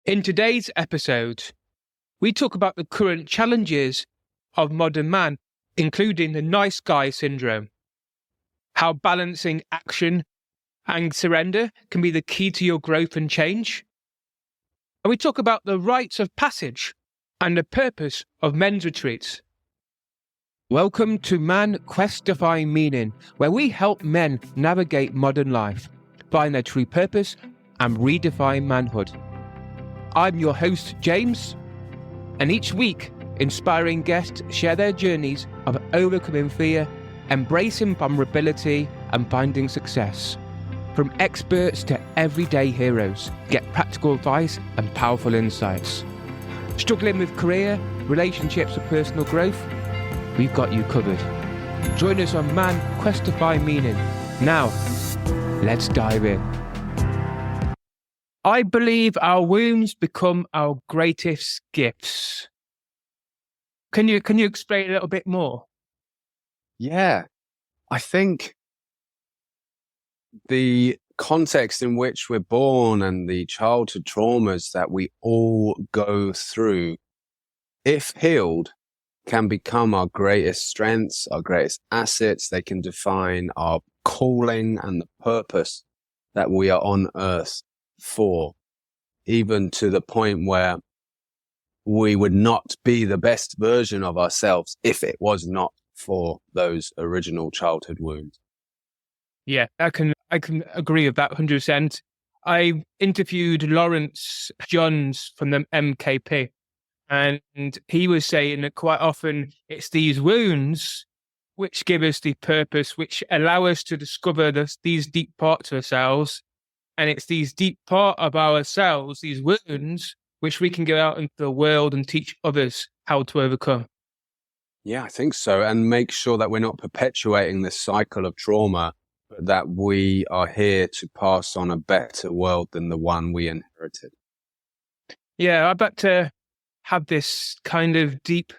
In today's episode, we talk about the current challenges of modern man, including the nice guy syndrome, how balancing action and surrender can be the key to your growth and change. And we talk about the rites of passage and the purpose of men's retreats. Welcome to Man Quest Define Meaning, where we help men navigate modern life, find their true purpose, and redefine manhood. I'm your host, James, and each week, inspiring guests share their journeys of overcoming fear, embracing vulnerability, and finding success. From experts to everyday heroes, get practical advice and powerful insights. Struggling with career, relationships, or personal growth? We've got you covered. Join us on Man Quest to Find Meaning. Now, let's dive in. I believe our wounds become our greatest gifts. Can you explain a little bit more? Yeah, I think the context in which we're born and the childhood traumas that we all go through, if healed, can become our greatest strengths, our greatest assets. They can define our calling and the purpose that we are on earth for, even to the point where we would not be the best version of ourselves if it was not for those original childhood wounds. Yeah, I can agree with that 100%. I interviewed Lawrence Johns from the MKP, and he was saying that quite often it's these wounds which give us the purpose, which allow us to discover these deep parts of ourselves. And it's these deep part of ourselves, these wounds, which we can go out into the world and teach others how to overcome. Yeah, I think so. And make sure that we're not perpetuating this cycle of trauma, but that we are here to pass on a better world than the one we inherited. Yeah, I'd like to have this kind of deep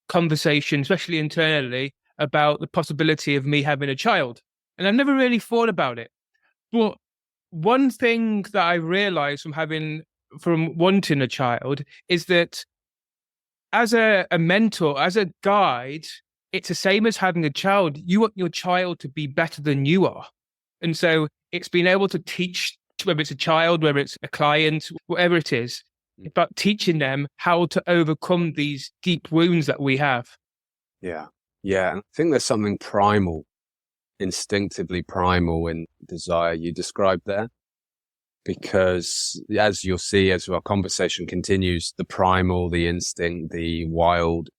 conversation, especially internally, about the possibility of me having a child. And I've never really thought about it. But one thing that I realized from wanting a child is that as a mentor, as a guide, it's the same as having a child. You want your child to be better than you are. And so it's being able to teach, whether it's a child, whether it's a client, whatever it is, about teaching them how to overcome these deep wounds that we have. Yeah. And I think there's something primal, instinctively primal in desire you described there. Because as you'll see, as our conversation continues, the primal, the instinct, the wild,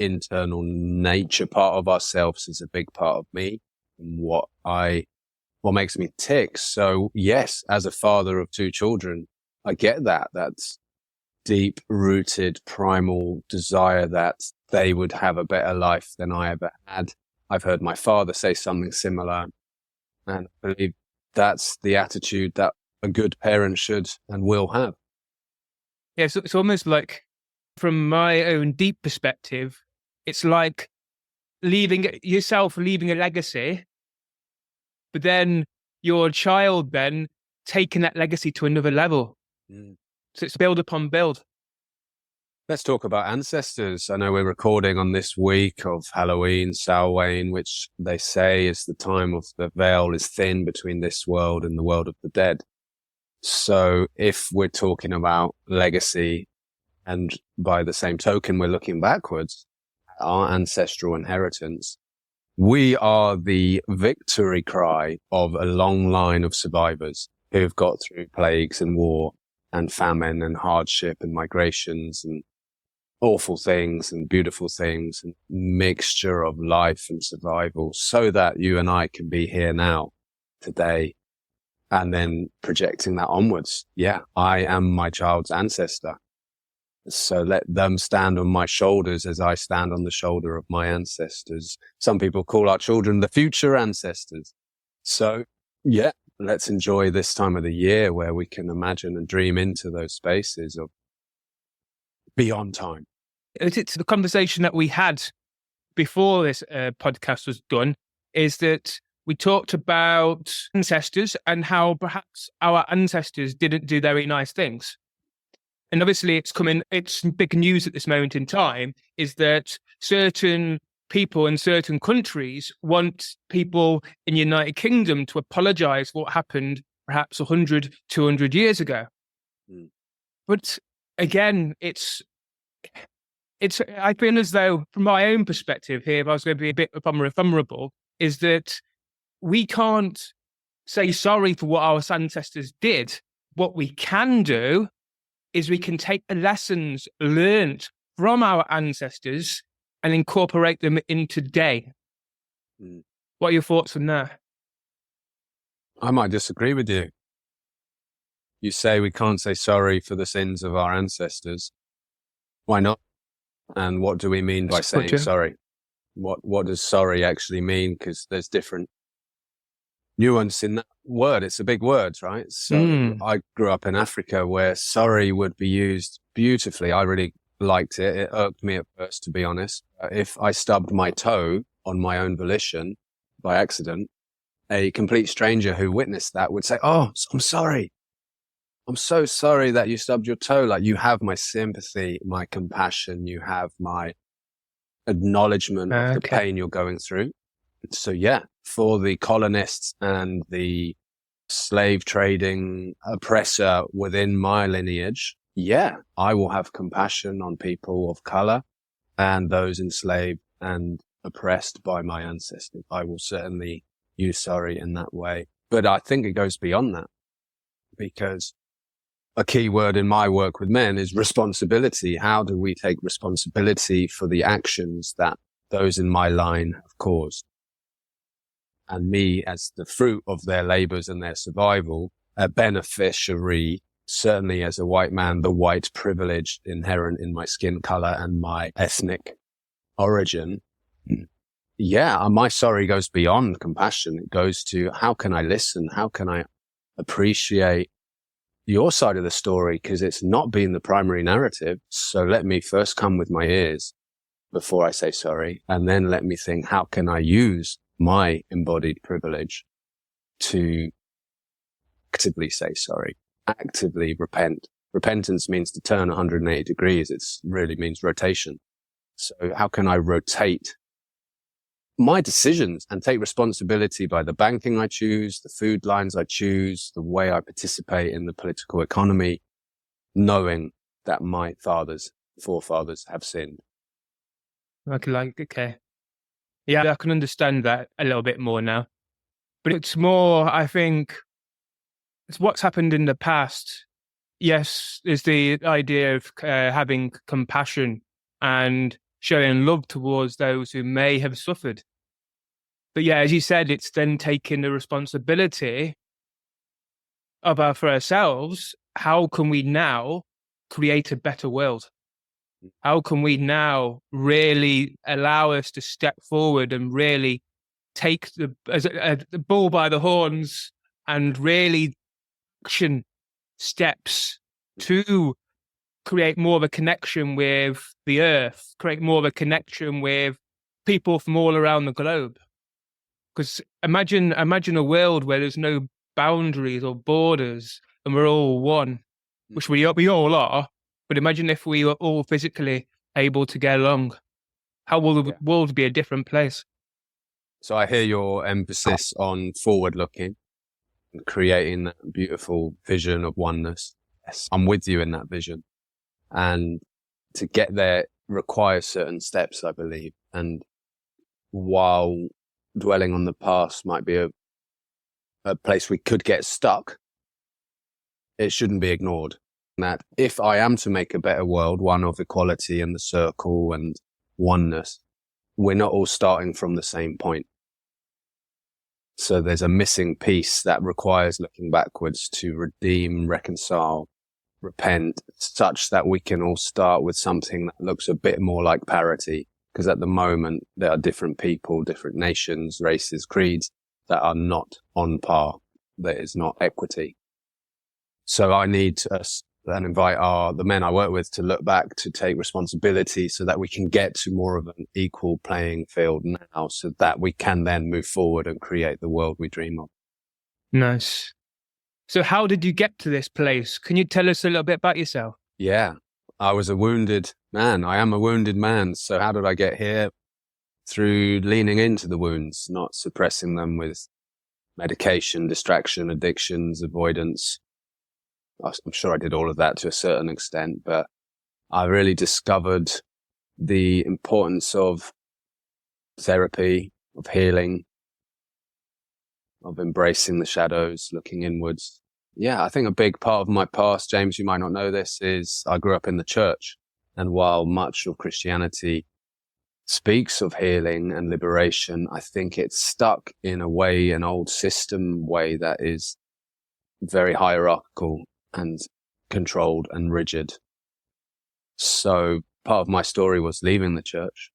internal nature part of ourselves is a big part of me and what makes me tick. So yes, as a father of two children, I get that. That's deep rooted primal desire that they would have a better life than I ever had. I've heard my father say something similar, and I believe that's the attitude that a good parent should and will have. Yeah, so it's almost like, from my own deep perspective, it's like leaving a legacy, but then your child then taking that legacy to another level. So it's build upon build. Let's talk about ancestors. I know we're recording on this week of Halloween, Samhain, which they say is the time of the veil is thin between this world and the world of the dead. So if we're talking about legacy, and by the same token, we're looking backwards, our ancestral inheritance, we are the victory cry of a long line of survivors who've got through plagues and war and famine and hardship and migrations and awful things and beautiful things and mixture of life and survival, so that you and I can be here now, today, and then projecting that onwards. Yeah, I am my child's ancestor. So let them stand on my shoulders as I stand on the shoulder of my ancestors. Some people call our children the future ancestors. So yeah, let's enjoy this time of the year where we can imagine and dream into those spaces of beyond time. It's the conversation that we had before this podcast was done, is that we talked about ancestors and how perhaps our ancestors didn't do very nice things. And obviously it's big news at this moment in time, is that certain people in certain countries want people in the United Kingdom to apologize for what happened perhaps 100, 200 years ago. Mm. But again, I feel as though, from my own perspective here, if I was going to be a bit vulnerable, is that we can't say sorry for what our ancestors did. What we can do is we can take the lessons learned from our ancestors and incorporate them in today. Mm. What are your thoughts on that? I might disagree with you. You say we can't say sorry for the sins of our ancestors. Why not? And what do we mean by saying sorry? What does sorry actually mean? Because there's different nuance in that word. It's a big word, right? So I grew up in Africa where sorry would be used beautifully. I really liked it. It irked me at first, to be honest. If I stubbed my toe on my own volition by accident, a complete stranger who witnessed that would say, "Oh, I'm sorry. I'm so sorry that you stubbed your toe." Like, you have my sympathy, my compassion, you have my acknowledgement of the pain you're going through. So yeah, for the colonists and the slave trading oppressor within my lineage, yeah, I will have compassion on people of color and those enslaved and oppressed by my ancestors. I will certainly use sorry in that way. But I think it goes beyond that, because a key word in my work with men is responsibility. How do we take responsibility for the actions that those in my line have caused? And me, as the fruit of their labors and their survival, a beneficiary, certainly as a white man, the white privilege inherent in my skin color and my ethnic origin. Yeah, my sorry goes beyond compassion. It goes to, how can I listen? How can I appreciate your side of the story? Because it's not been the primary narrative. So let me first come with my ears before I say sorry. And then let me think, how can I use my embodied privilege to actively say sorry, actively repent. Repentance means to turn 180 degrees. It really means rotation. So how can I rotate my decisions and take responsibility by the banking I choose, the food lines I choose, the way I participate in the political economy, knowing that my forefathers have sinned? Okay. Yeah, I can understand that a little bit more now. But it's more, I think, it's what's happened in the past. Yes, is the idea of having compassion and showing love towards those who may have suffered. But yeah, as you said, it's then taking the responsibility for ourselves. How can we now create a better world? How can we now really allow us to step forward and really take the bull by the horns and really action steps to create more of a connection with the earth, create more of a connection with people from all around the globe? Because imagine a world where there's no boundaries or borders and we're all one, which we all are. But imagine if we were all physically able to get along. How will the world be a different place? So I hear your emphasis on forward looking and creating that beautiful vision of oneness. Yes, I'm with you in that vision. And to get there requires certain steps, I believe. And while dwelling on the past might be a place we could get stuck, it shouldn't be ignored. That if I am to make a better world, one of equality and the circle and oneness, we're not all starting from the same point. So there's a missing piece that requires looking backwards to redeem, reconcile, repent, such that we can all start with something that looks a bit more like parity. Because at the moment, there are different people, different nations, races, creeds that are not on par. There is not equity. So I need us and invite the men I work with to look back, to take responsibility so that we can get to more of an equal playing field now, so that we can then move forward and create the world we dream of. Nice. So how did you get to this place? Can you tell us a little bit about yourself? Yeah, I was a wounded man. I am a wounded man. So how did I get here? Through leaning into the wounds, not suppressing them with medication, distraction, addictions, avoidance. I'm sure I did all of that to a certain extent, but I really discovered the importance of therapy, of healing, of embracing the shadows, looking inwards. Yeah, I think a big part of my past, James, you might not know this, is I grew up in the church. And while much of Christianity speaks of healing and liberation, I think it's stuck in a way, an old system way that is very hierarchical and controlled and rigid. So part of my story was leaving the church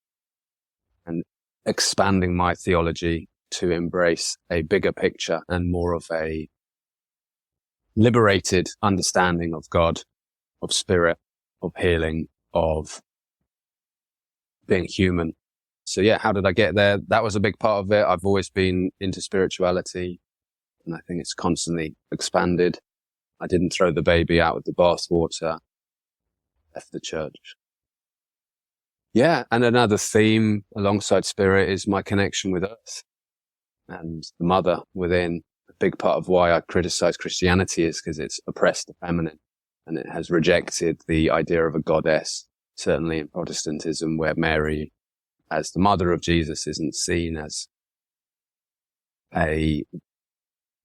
and expanding my theology to embrace a bigger picture and more of a liberated understanding of God, of spirit, of healing, of being human. So yeah, how did I get there? That was a big part of it. I've always been into spirituality, and I think it's constantly expanded. I didn't throw the baby out with the bathwater, left the church. Yeah, and another theme alongside spirit is my connection with earth and the mother within. A big part of why I criticize Christianity is because it's oppressed the feminine, and it has rejected the idea of a goddess, certainly in Protestantism, where Mary, as the mother of Jesus, isn't seen as a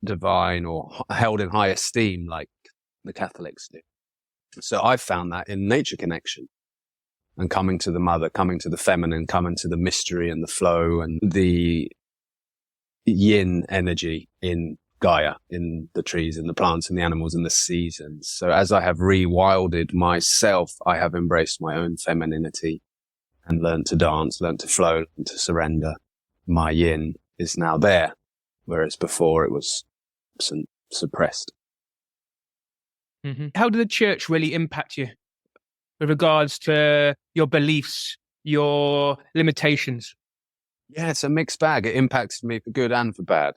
divine or held in high esteem like the Catholics do. So I've found that in nature connection and coming to the mother, coming to the feminine, coming to the mystery and the flow and the yin energy in Gaia, in the trees, in the plants, and the animals, and the seasons. So as I have rewilded myself, I have embraced my own femininity and learned to dance, learned to flow, learned to surrender. My yin is now there, whereas before it was suppressed. Mm-hmm. How did the church really impact you with regards to your beliefs, your limitations? Yeah, it's a mixed bag. It impacted me for good and for bad.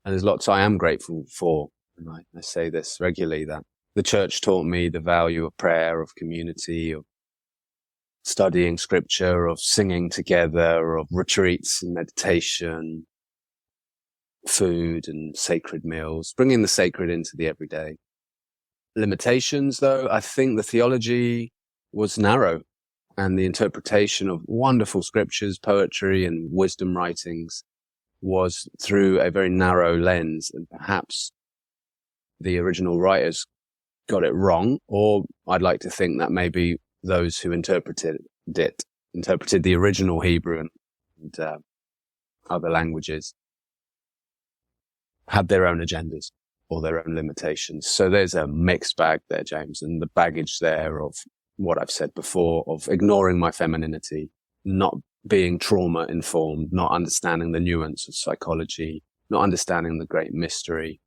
And there's lots I am grateful for. And I say this regularly, that the church taught me the value of prayer, of community, of studying scripture, of singing together, of retreats and meditation, food and sacred meals, bringing the sacred into the everyday. Limitations, though, I think the theology was narrow, and the interpretation of wonderful scriptures, poetry, and wisdom writings was through a very narrow lens, and perhaps the original writers got it wrong, or I'd like to think that maybe those who interpreted the original Hebrew and other languages, had their own agendas or their own limitations. So there's a mixed bag there, James, and the baggage there of what I've said before, of ignoring my femininity, not being trauma informed, not understanding the nuance of psychology, not understanding the great mystery.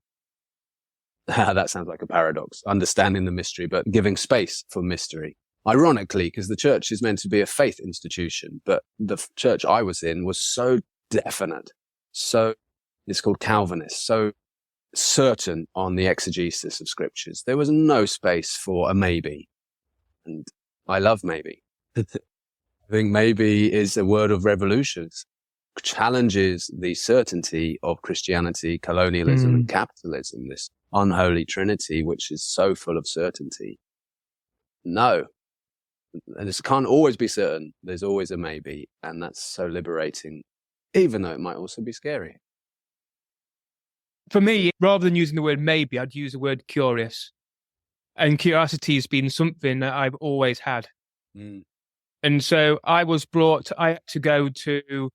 That sounds like a paradox. Understanding the mystery, but giving space for mystery. Ironically, because the church is meant to be a faith institution, but the church I was in was so definite, so it's called Calvinist, so certain on the exegesis of scriptures. There was no space for a maybe. And I love maybe. I think maybe is a word of revolutions, challenges the certainty of Christianity, colonialism, and capitalism, this unholy trinity, which is so full of certainty. No. And this can't always be certain. There's always a maybe. And that's so liberating, even though it might also be scary. For me, rather than using the word maybe, I'd use the word curious. And curiosity has been something that I've always had. And so I had to go to,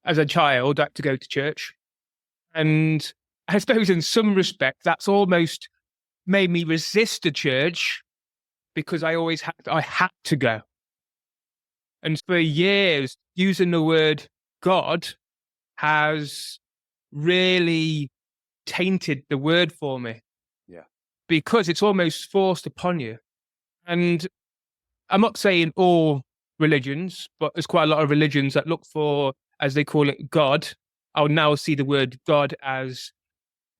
as a child, I had to go to church. And I suppose in some respect, that's almost made me resist the church because I had to go. And for years, using the word God has really tainted the word for me. Yeah. Because it's almost forced upon you. And I'm not saying all religions, but there's quite a lot of religions that look for, as they call it, God. I'll now see the word God as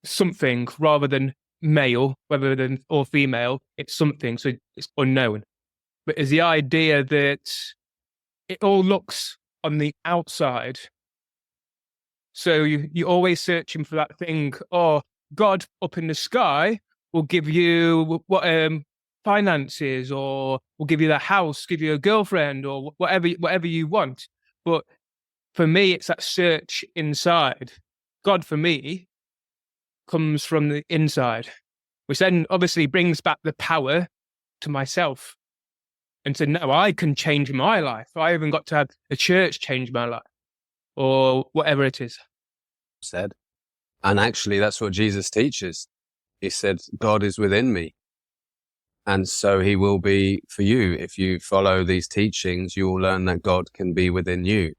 something rather than male, whether than or female. It's something, so it's unknown. but is the idea that it all looks on the outside. So you're always searching for that thing, or God up in the sky will give you what finances, or will give you the house, give you a girlfriend, or whatever you want. But for me, it's that search inside. God, for me, comes from the inside, which then obviously brings back the power to myself. And so now I can change my life. I haven't got to have a church change my life or whatever it is. Said. And actually, that's what Jesus teaches. He said, God is within me. And so he will be for you. If you follow these teachings, you will learn that God can be within you.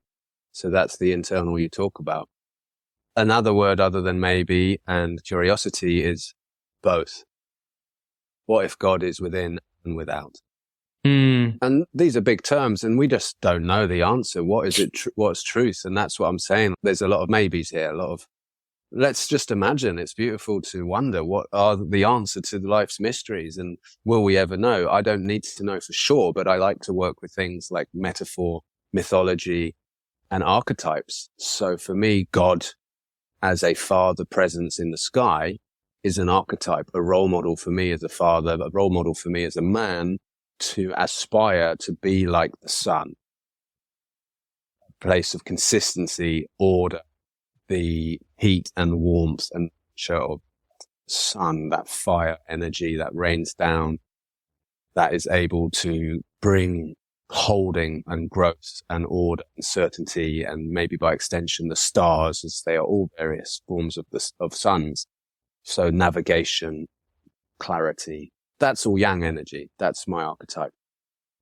So that's the internal you talk about. Another word other than maybe and curiosity is both. What if God is within and without? And these are big terms, and we just don't know the answer. What is it? What's truth? And that's what I'm saying. There's a lot of maybes here, let's just imagine. It's beautiful to wonder what are the answer to life's mysteries, and will we ever know? I don't need to know for sure, but I like to work with things like metaphor, mythology, and archetypes. So for me, God as a father presence in the sky is an archetype, a role model for me as a father, a role model for me as a man, to aspire to be like the sun, a place of consistency, order, the heat and warmth and nature of sun, that fire energy that rains down, that is able to bring holding and growth and order and certainty, and maybe by extension the stars, as they are all various forms of suns. So navigation, clarity. That's all yang energy. That's my archetype.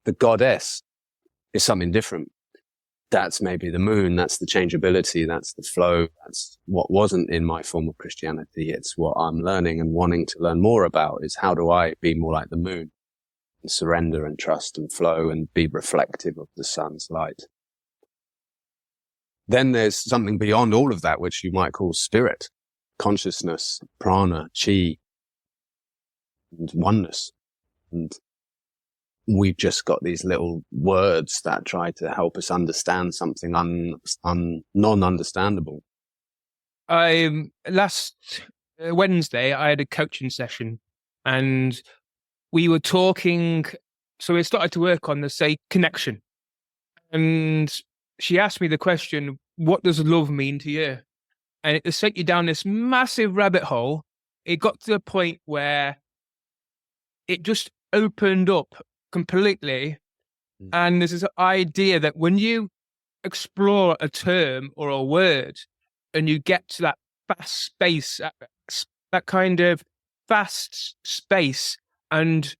The goddess is something different. That's maybe the moon. That's the changeability. That's the flow. That's what wasn't in my form of Christianity. It's what I'm learning and wanting to learn more about, is how do I be more like the moon and surrender and trust and flow and be reflective of the sun's light. Then there's something beyond all of that, which you might call spirit, consciousness, prana, chi, and oneness. And we've just got these little words that try to help us understand something non-understandable. Last Wednesday, I had a coaching session, and we were talking. So we started to work on the connection. And she asked me the question, what does love mean to you? And it sent you down this massive rabbit hole. It got to the point where it just opened up completely. And there's this idea that when you explore a term or a word and you get to that fast space, that kind of fast space, and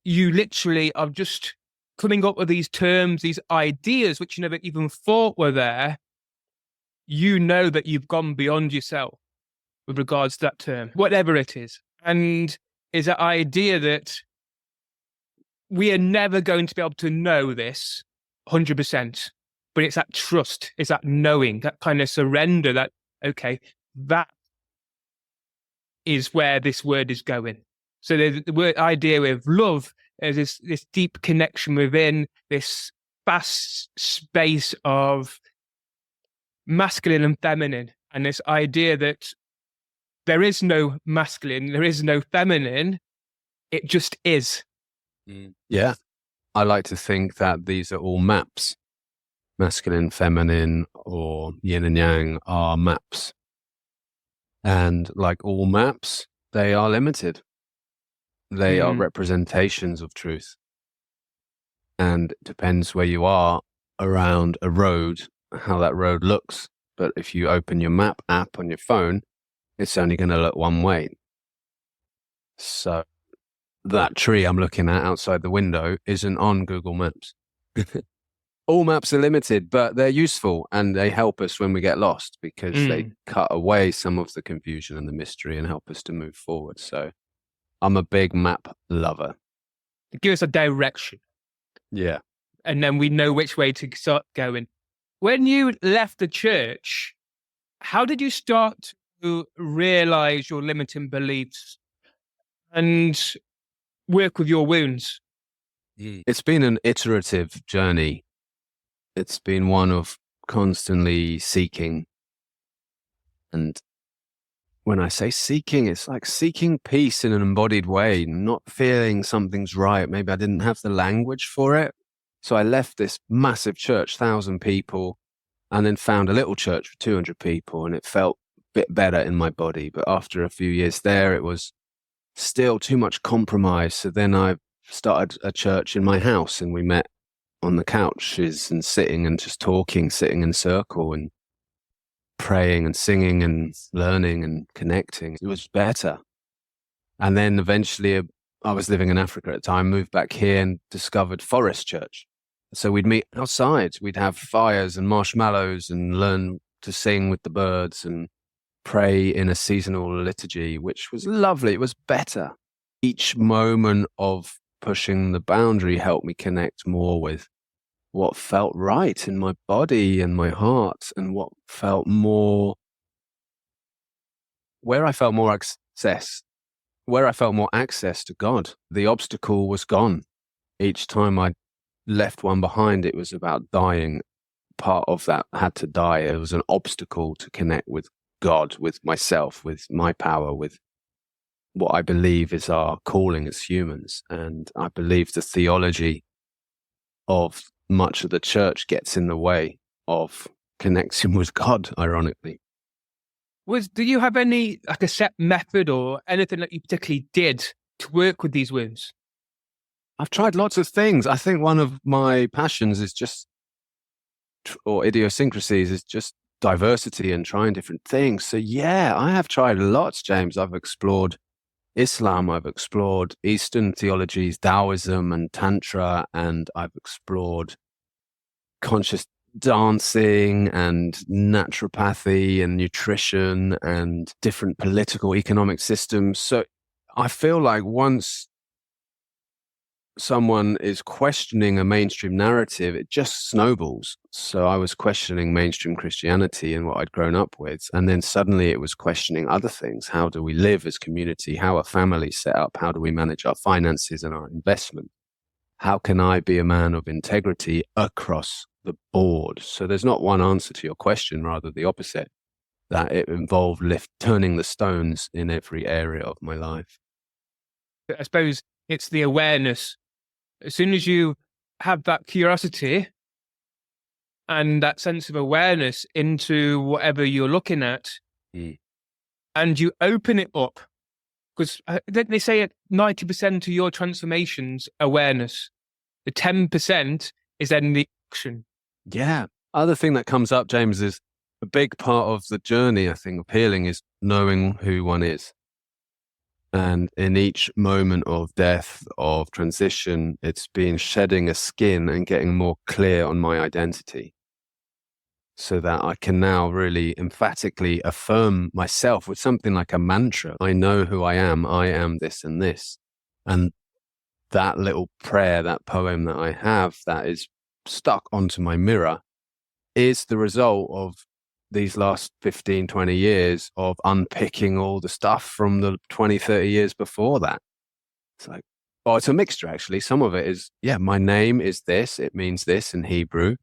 you literally are just coming up with these terms, these ideas, which you never even thought were there, you know that you've gone beyond yourself with regards to that term, whatever it is. And is that idea that we are never going to be able to know this 100%, but it's that trust, it's that knowing, that kind of surrender that, okay, that is where this word is going. So the word idea with love is this deep connection within this vast space of masculine and feminine, and this idea that there is no masculine, there is no feminine, it just is. Yeah. I like to think that these are all maps. Masculine, feminine, or yin and yang are maps. And like all maps, they are limited. They are representations of truth. And it depends where you are around a road, how that road looks. But if you open your map app on your phone, it's only going to look one way. So that tree I'm looking at outside the window isn't on Google Maps. All maps are limited, but they're useful and they help us when we get lost, because they cut away some of the confusion and the mystery and help us to move forward. So I'm a big map lover. Give us a direction. Yeah. And then we know which way to start going. When you left the church, how did you start to realize your limiting beliefs and work with your wounds? It's been an iterative journey. It's been one of constantly seeking. And when I say seeking, it's like seeking peace in an embodied way, not feeling something's right. Maybe I didn't have the language for it. So I left this massive church, 1,000 people, and then found a little church for 200 people, and it felt a bit better in my body. But after a few years there, it was still too much compromise. So then I started a church in my house, and we met on the couches and sitting and just talking, sitting in a circle and praying and singing and learning and connecting. It was better. And then eventually I was living in Africa at the time, moved back here and discovered Forest Church. So we'd meet outside, we'd have fires and marshmallows and learn to sing with the birds and pray in a seasonal liturgy, which was lovely. It was better. Each moment of pushing the boundary helped me connect more with what felt right in my body and my heart, and what felt more, where I felt more access to God. The obstacle was gone. Each time I left one behind, it was about dying. Part of that had to die. It was an obstacle to connect with God, with myself, with my power, with what I believe is our calling as humans. And I believe the theology of much of the church gets in the way of connecting with God, ironically. Do you have any, like, a set method or anything that you particularly did to work with these wounds? I've tried lots of things. I think one of my passions is or idiosyncrasies is just diversity and trying different things. So yeah, I have tried lots, James. I've explored Islam, I've explored Eastern theologies, Taoism and Tantra, and I've explored conscious dancing and naturopathy and nutrition and different political economic systems. So I feel like once someone is questioning a mainstream narrative, it just snowballs. So I was questioning mainstream Christianity and what I'd grown up with. And then suddenly it was questioning other things. How do we live as community? How are families set up? How do we manage our finances and our investment? How can I be a man of integrity across the board? So there's not one answer to your question, rather the opposite, that it involved turning the stones in every area of my life. I suppose it's the awareness. As soon as you have that curiosity and that sense of awareness into whatever you're looking at, and you open it up, because they say 90% of your transformation's awareness. The 10% is then the action. Yeah. Other thing that comes up, James, is a big part of the journey, I think, of healing is knowing who one is. And in each moment of death, of transition, it's been shedding a skin and getting more clear on my identity, so that I can now really emphatically affirm myself with something like a mantra. I know who I am this and this. And that little prayer, that poem that I have that is stuck onto my mirror is the result of these last 15, 20 years of unpicking all the stuff from the 20, 30 years before that. It's like, oh, it's a mixture, actually. Some of it is, yeah, my name is this. It means this in Hebrew.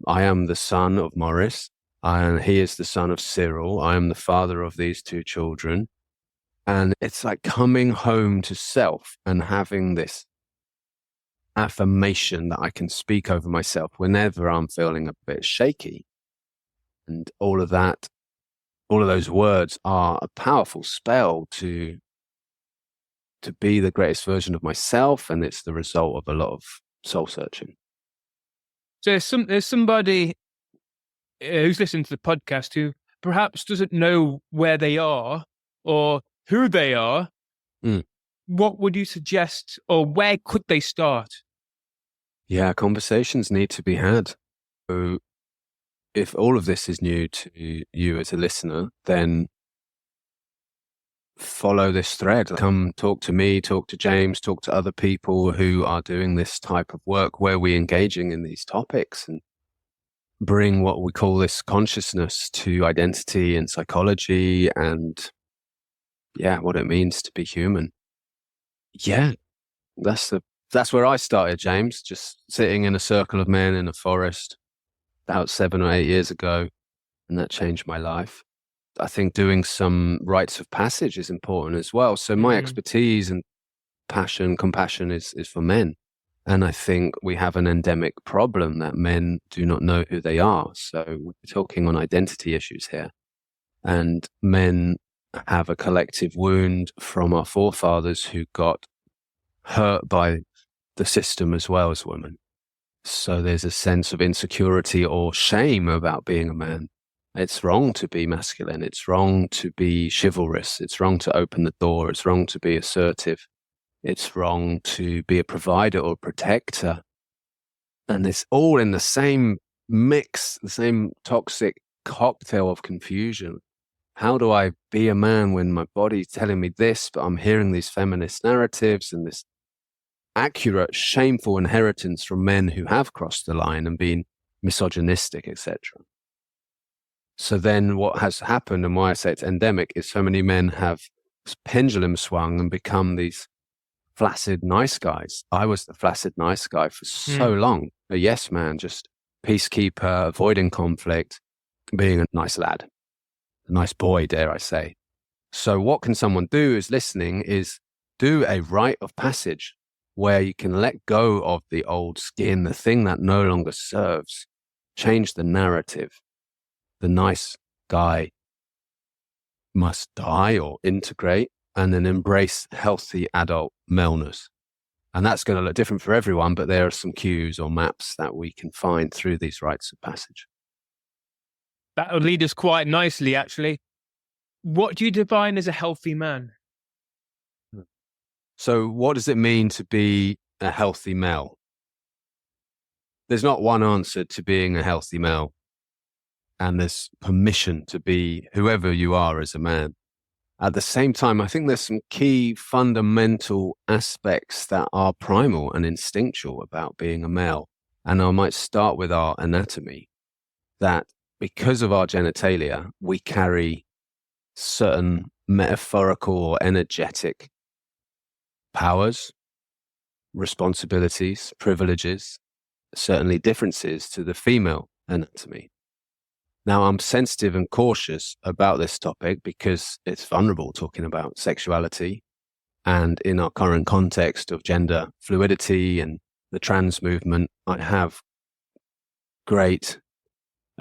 I am the son of Morris, and he is the son of Cyril. I am the father of these two children. And it's like coming home to self and having this affirmation that I can speak over myself whenever I'm feeling a bit shaky. And all of those words are a powerful spell to be the greatest version of myself. And it's the result of a lot of soul searching. So there's somebody who's listening to the podcast who perhaps doesn't know where they are or who they are. What would you suggest, or where could they start? Yeah, conversations need to be had. So if all of this is new to you as a listener, then follow this thread. Come talk to me, talk to James, talk to other people who are doing this type of work where we're engaging in these topics, and bring what we call this consciousness to identity and psychology and, yeah, what it means to be human. Yeah, that's the That's where I started, James, just sitting in a circle of men in a forest about 7 or 8 years ago, and that changed my life. I think doing some rites of passage is important as well. So my expertise and compassion is for men. And I think we have an endemic problem that men do not know who they are. So we're talking on identity issues here. And men have a collective wound from our forefathers who got hurt by the system as well as women. So there's a sense of insecurity or shame about being a man. It's wrong to be masculine. It's wrong to be chivalrous. It's wrong to open the door. It's wrong to be assertive. It's wrong to be a provider or protector. And it's all in the same mix, the same toxic cocktail of confusion. How do I be a man when my body's telling me this, but I'm hearing these feminist narratives and this accurate, shameful inheritance from men who have crossed the line and been misogynistic, etc. So then what has happened, and why I say it's endemic, is so many men have pendulum swung and become these flaccid nice guys. I was the flaccid nice guy for so long, a yes man, just peacekeeper, avoiding conflict, being a nice lad, a nice boy, dare I say. So what can someone do who's listening is do a rite of passage where you can let go of the old skin, the thing that no longer serves, change the narrative. The nice guy must die or integrate, and then embrace healthy adult maleness. And that's going to look different for everyone, but there are some cues or maps that we can find through these rites of passage. That will lead us quite nicely, actually. What do you define as a healthy man? So what does it mean to be a healthy male? There's not one answer to being a healthy male. And there's permission to be whoever you are as a man. At the same time, I think there's some key fundamental aspects that are primal and instinctual about being a male. And I might start with our anatomy, that because of our genitalia, we carry certain metaphorical or energetic powers, responsibilities, privileges, certainly differences to the female anatomy. Now, I'm sensitive and cautious about this topic because it's vulnerable talking about sexuality. And in our current context of gender fluidity and the trans movement, I have great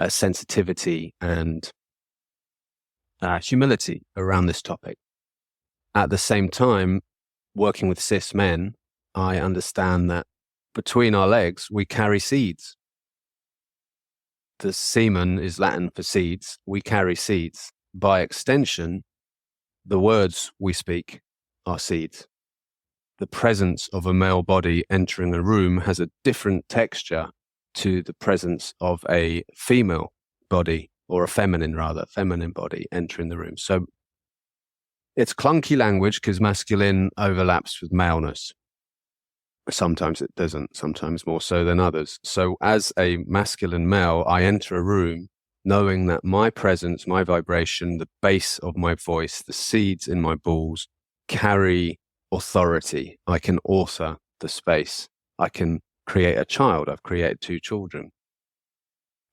sensitivity and humility around this topic. At the same time, working with cis men, I understand that between our legs, we carry seeds. The semen is Latin for seeds. We carry seeds. By extension, the words we speak are seeds. The presence of a male body entering a room has a different texture to the presence of a female body, or a feminine body entering the room. So it's clunky language because masculine overlaps with maleness. Sometimes it doesn't, sometimes more so than others. So as a masculine male, I enter a room knowing that my presence, my vibration, the base of my voice, the seeds in my balls carry authority. I can author the space. I can create a child. I've created 2 children.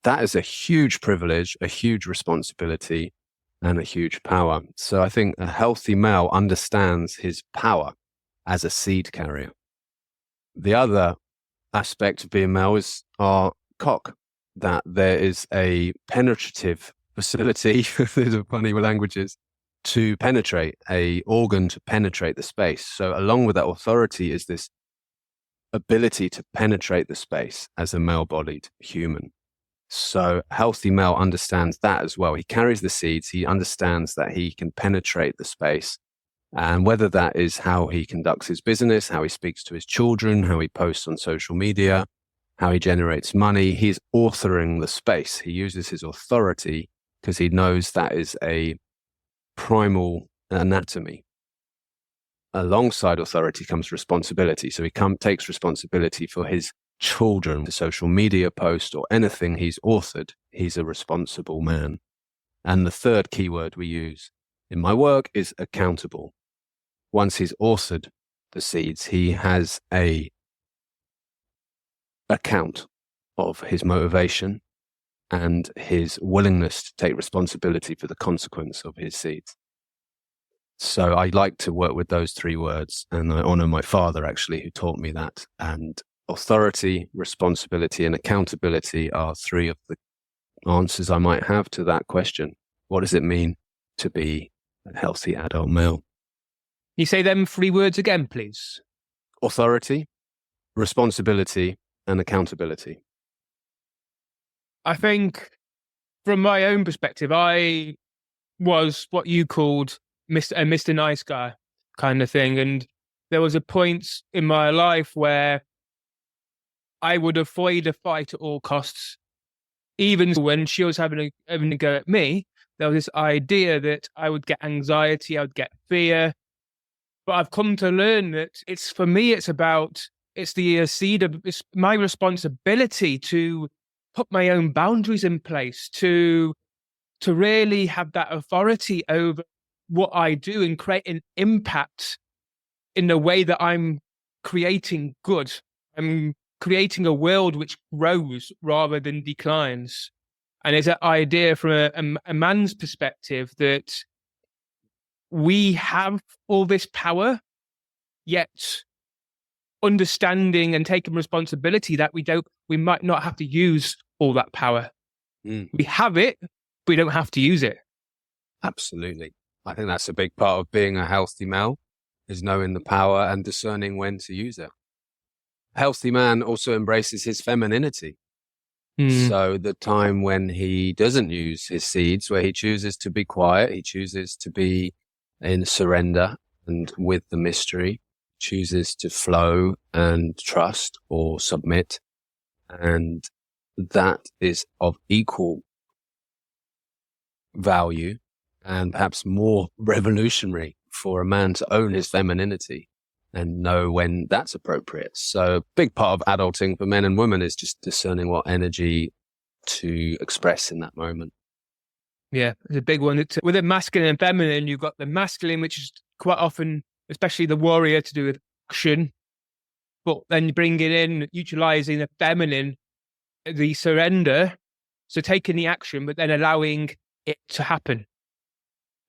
That is a huge privilege, a huge responsibility, and a huge power. So I think a healthy male understands his power as a seed carrier. The other aspect of being male is our cock, that there is a penetrative facility, these are funny languages, to penetrate, a organ to penetrate the space. So along with that authority is this ability to penetrate the space as a male-bodied human. So healthy male understands that as well. He carries the seeds. He understands that he can penetrate the space. And whether that is how he conducts his business, how he speaks to his children, how he posts on social media, how he generates money, he's authoring the space. He uses his authority because he knows that is a primal anatomy. Alongside authority comes responsibility. So he takes responsibility for his children, the social media post or anything he's authored. He's a responsible man. And the third keyword we use in my work is accountable. Once he's authored the seeds, he has a account of his motivation and his willingness to take responsibility for the consequence of his seeds. So I like to work with those three words, and I honor my father, actually, who taught me that. And authority, responsibility, and accountability are three of the answers I might have to that question. What does it mean to be a healthy adult male? You say them three words again, please. Authority, responsibility, and accountability. I think from my own perspective, I was what you called Mr. Nice Guy kind of thing. And there was a point in my life where I would avoid a fight at all costs. Even when she was having a go at me, there was this idea that I would get anxiety, I would get fear. But I've come to learn that it's my responsibility to put my own boundaries in place, to really have that authority over what I do and create an impact in the way that I'm creating good. I'm creating a world which grows rather than declines. And there's that idea from a man's perspective that we have all this power, yet understanding and taking responsibility that we might not have to use all that power. We have it, but we don't have to use it. Absolutely. I think that's a big part of being a healthy male, is knowing the power and discerning when to use it. A healthy man also embraces his femininity. So the time when he doesn't use his seeds, where he chooses to be quiet, he chooses to be in surrender and with the mystery, chooses to flow and trust or submit. And that is of equal value and perhaps more revolutionary for a man to own his femininity and know when that's appropriate. So a big part of adulting for men and women is just discerning what energy to express in that moment. Yeah, it's a big one. With the masculine and feminine, you've got the masculine, which is quite often, especially the warrior, to do with action. But then you bring it in, utilizing the feminine, the surrender. So taking the action, but then allowing it to happen.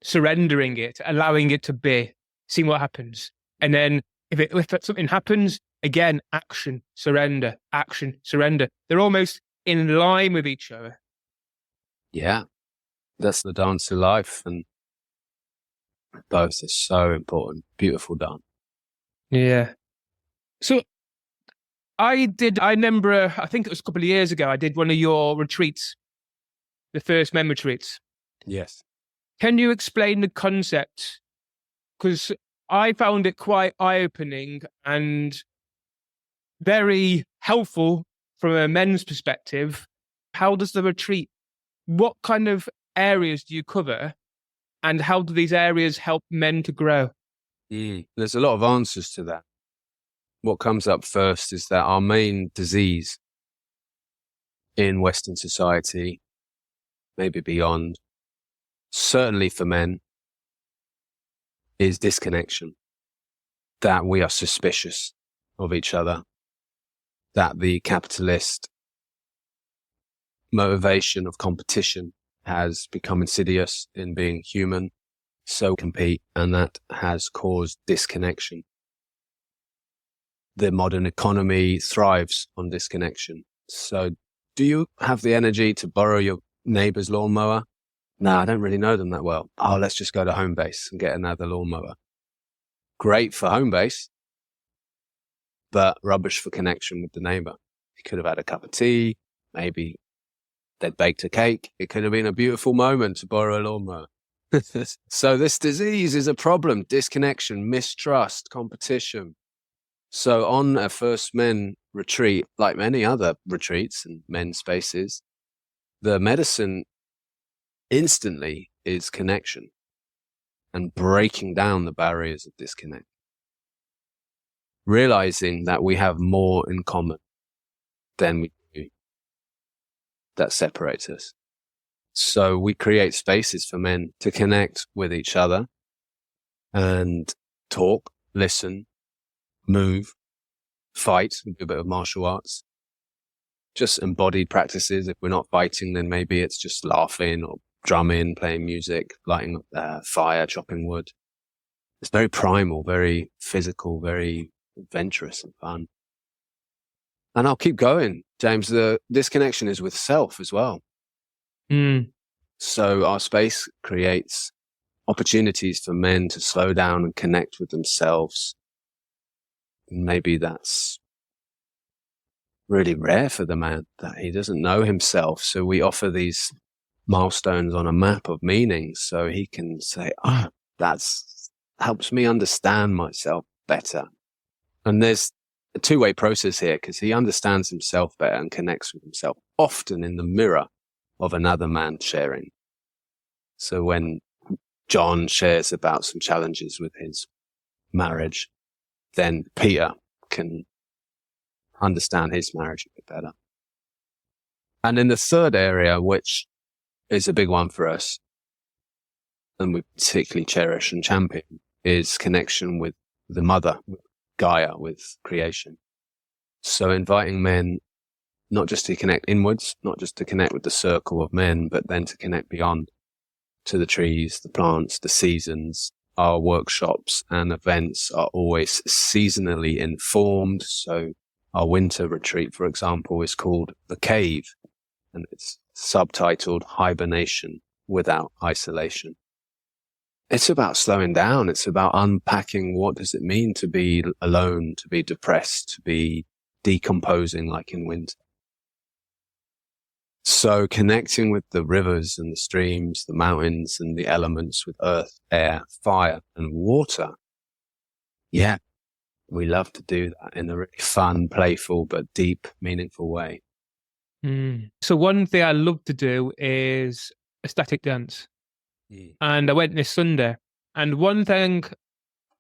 Surrendering it, allowing it to be, seeing what happens. And then if something happens, again, action, surrender, action, surrender. They're almost in line with each other. Yeah, that's the dance of life. And both is so important. Beautiful dance. Yeah. So I remember, I think it was a couple of years ago, I did one of your retreats, the first men retreats. Yes. Can you explain the concept? Because I found it quite eye-opening and very helpful from a men's perspective. How does the retreat, what kind of areas do you cover, and how do these areas help men to grow? There's a lot of answers to that. What comes up first is that our main disease in Western society, maybe beyond, certainly for men, is disconnection. That we are suspicious of each other. That the capitalist motivation of competition has become insidious in being human, so compete, and that has caused disconnection. The modern economy thrives on disconnection. So do you have the energy to borrow your neighbor's lawnmower? No, I don't really know them that well. Oh, let's just go to home base and get another lawnmower. Great for home base, but rubbish for connection with the neighbor. You could have had a cup of tea, maybe they'd baked a cake. It could have been a beautiful moment to borrow a lawnmower. So this disease is a problem: disconnection, mistrust, competition. So on a First Men retreat, like many other retreats and men's spaces, the medicine instantly is connection and breaking down the barriers of disconnect. Realizing that we have more in common than we do that separates us. So we create spaces for men to connect with each other and talk, listen, move, fight, do a bit of martial arts, just embodied practices. If we're not fighting, then maybe it's just laughing or drumming, playing music, lighting fire, chopping wood. It's very primal, very physical, very adventurous and fun. And I'll keep going, James. This connection is with self as well. So our space creates opportunities for men to slow down and connect with themselves. Maybe that's really rare for the man, that he doesn't know himself. So we offer these milestones on a map of meaning so he can say, that's helps me understand myself better. And there's a two-way process here, because he understands himself better and connects with himself, often in the mirror of another man sharing. So when John shares about some challenges with his marriage, then Peter can understand his marriage a bit better. And in the third area, which is a big one for us, and we particularly cherish and champion, is connection with the mother, with Gaia, with creation. So inviting men not just to connect inwards, not just to connect with the circle of men, but then to connect beyond, to the trees, the plants, the seasons. Our workshops and events are always seasonally informed. So our winter retreat, for example, is called The Cave, and it's subtitled Hibernation Without Isolation. It's about slowing down. It's about unpacking what does it mean to be alone, to be depressed, to be decomposing like in winter. So connecting with the rivers and the streams, the mountains and the elements, with earth, air, fire and water. Yeah, we love to do that in a really fun, playful, but deep, meaningful way. So one thing I love to do is ecstatic dance. And I went this Sunday. And one thing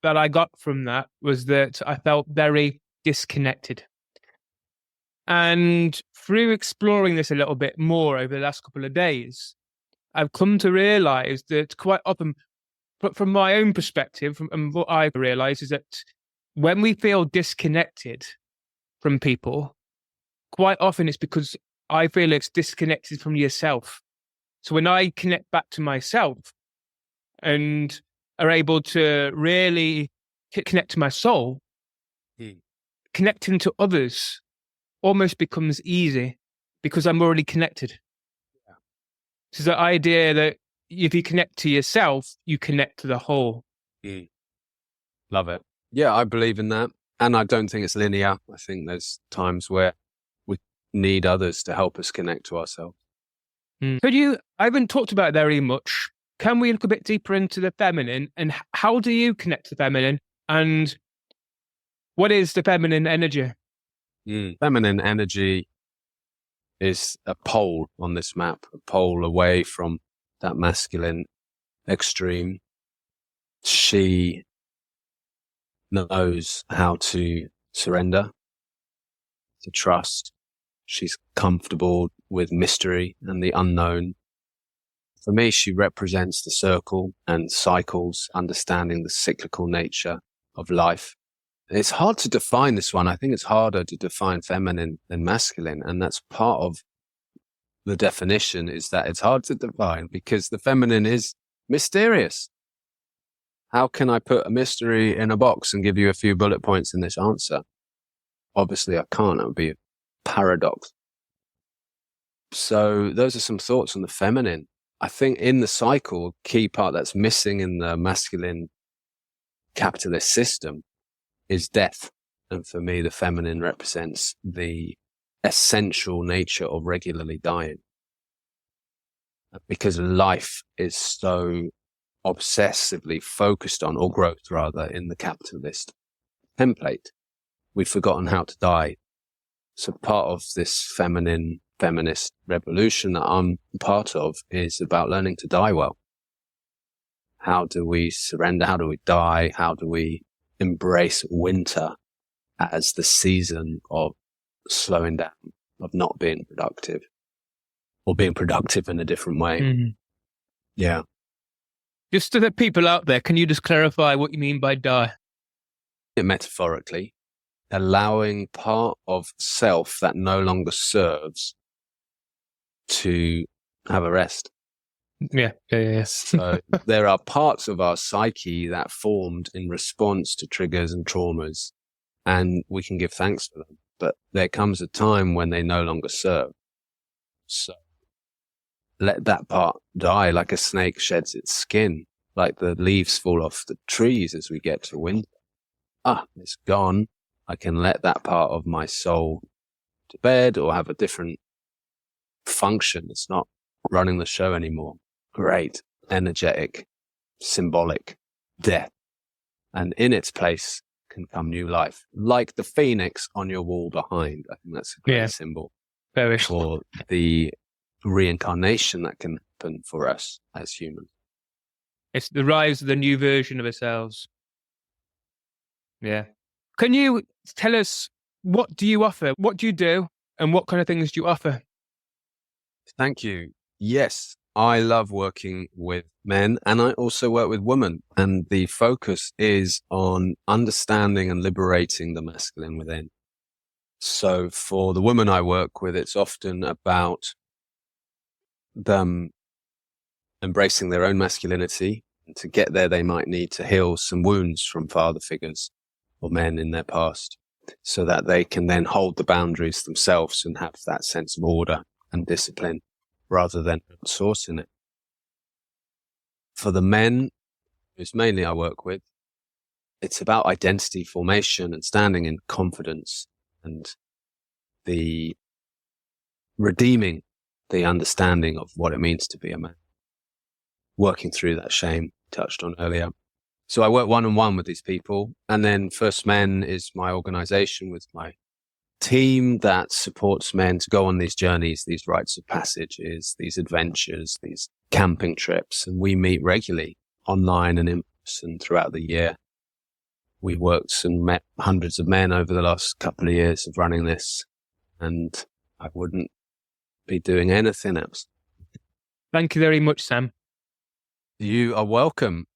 that I got from that was that I felt very disconnected. And through exploring this a little bit more over the last couple of days, I've come to realize that quite often, from my own perspective, and what I've realized is that when we feel disconnected from people, quite often it's because I feel it's disconnected from yourself. So when I connect back to myself and are able to really connect to my soul, connecting to others almost becomes easy because I'm already connected. Yeah. So the idea that if you connect to yourself, you connect to the whole. Love it. Yeah, I believe in that. And I don't think it's linear. I think there's times where we need others to help us connect to ourselves. I haven't talked about it very much. Can we look a bit deeper into the feminine, and how do you connect to the feminine, and what is the feminine energy? Feminine energy is a pole on this map, a pole away from that masculine extreme. She knows how to surrender, to trust. She's comfortable with mystery and the unknown. For me, she represents the circle and cycles, understanding the cyclical nature of life. It's hard to define this one. I think it's harder to define feminine than masculine. And that's part of the definition, is that it's hard to define because the feminine is mysterious. How can I put a mystery in a box and give you a few bullet points in this answer? Obviously, I can't. That would be a paradox. So those are some thoughts on the feminine. I think in the cycle, key part that's missing in the masculine capitalist system is death. And for me, the feminine represents the essential nature of regularly dying. Because life is so obsessively focused on, or growth rather, in the capitalist template, we've forgotten how to die. So part of this feminist revolution that I'm part of is about learning to die well. How do we surrender? How do we die? How do we embrace winter as the season of slowing down, of not being productive, or being productive in a different way? Yeah. Just to the people out there, can you just clarify what you mean by die? Metaphorically, allowing part of self that no longer serves to have a rest. Yeah. So there are parts of our psyche that formed in response to triggers and traumas, and we can give thanks for them. But there comes a time when they no longer serve. So let that part die, like a snake sheds its skin, like the leaves fall off the trees as we get to winter. It's gone. I can let that part of my soul to bed or have a different function. It's not running the show anymore. Great, energetic, symbolic death. And in its place can come new life, like the phoenix on your wall behind. I think that's a great symbol for the reincarnation that can happen for us as humans. It's the rise of the new version of ourselves. Yeah. Can you tell us, what do you offer? What do you do? And what kind of things do you offer? Thank you. Yes, I love working with men, and I also work with women. And the focus is on understanding and liberating the masculine within. So for the women I work with, it's often about them embracing their own masculinity. And to get there, they might need to heal some wounds from father figures or men in their past, so that they can then hold the boundaries themselves and have that sense of order and discipline rather than outsourcing it. For the men, who's mainly I work with, it's about identity formation and standing in confidence and the redeeming the understanding of what it means to be a man, working through that shame touched on earlier. So I work one-on-one with these people. And then First Men is my organization with my team that supports men to go on these journeys, these rites of passages, these adventures, these camping trips. And we meet regularly online and in person throughout the year. We worked and met hundreds of men over the last couple of years of running this, and I wouldn't be doing anything else. Thank you very much, Sam. You are welcome.